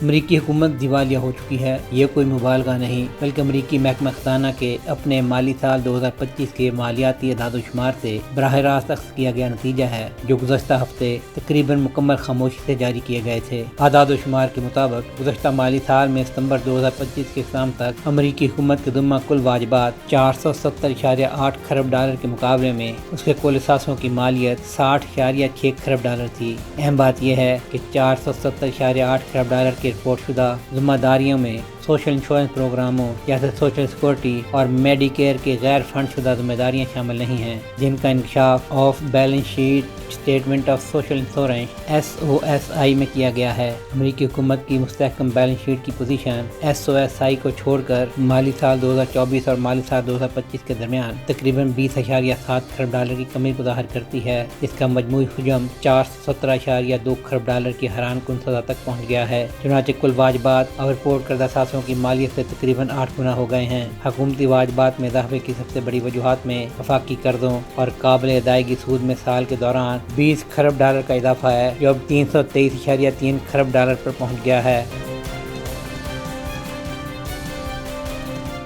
امریکی حکومت دیوالیہ ہو چکی ہے۔ یہ کوئی مبالغہ نہیں بلکہ امریکی محکمہ خزانہ کے اپنے مالی سال 2025 کے مالیاتی اعداد و شمار سے براہ راست اخذ کیا گیا نتیجہ ہے، جو گزشتہ ہفتے تقریباً مکمل خاموشی سے جاری کیے گئے تھے۔ اعداد و شمار کے مطابق گزشتہ مالی سال میں ستمبر 2025 کے اختتام تک امریکی حکومت کے ذمہ کل واجبات 470.8 کھرب ڈالر کے مقابلے میں اس کے کل اثاثوں کی مالیت 60.6 کھرب ڈالر تھی۔ اہم بات یہ ہے کہ 470.8 کھرب ڈالر کے رپورٹ شدہ ذمہ داریوں میں سوشل انشورنس پروگراموں جیسے سوشل سیکورٹی اور میڈی کیئر کے غیر فنڈ شدہ ذمہ داریاں شامل نہیں ہیں، جن کا انکشاف of balance sheet statement of social insurance SOSI میں کیا گیا ہے۔ امریکی حکومت کی مستحکم بیلنس شیٹ کی پوزیشن SOSI کو چھوڑ کر مالی سال 2024 اور مالی سال 2025 کے درمیان تقریباً 20.7 کھرب ڈالر کی کمی کو ظاہر کرتی ہے، جس کا مجموعی حجم 417.2 کھرب ڈالر کی حیران کن سطح تک پہنچ گیا ہے۔ چنانچہ کل واجبات اور رپورٹ کردہ اثاثوں کی مالیت سے تقریباً 8 گنا ہو گئے ہیں۔ حکومتی واجبات میں اضافے کی سب سے بڑی وجوہات میں وفاقی قرضوں اور قابل ادائیگی سود میں سال کے دوران 20 کھرب ڈالر کا اضافہ ہے، جو اب 323.3 کھرب ڈالر پر پہنچ گیا ہے۔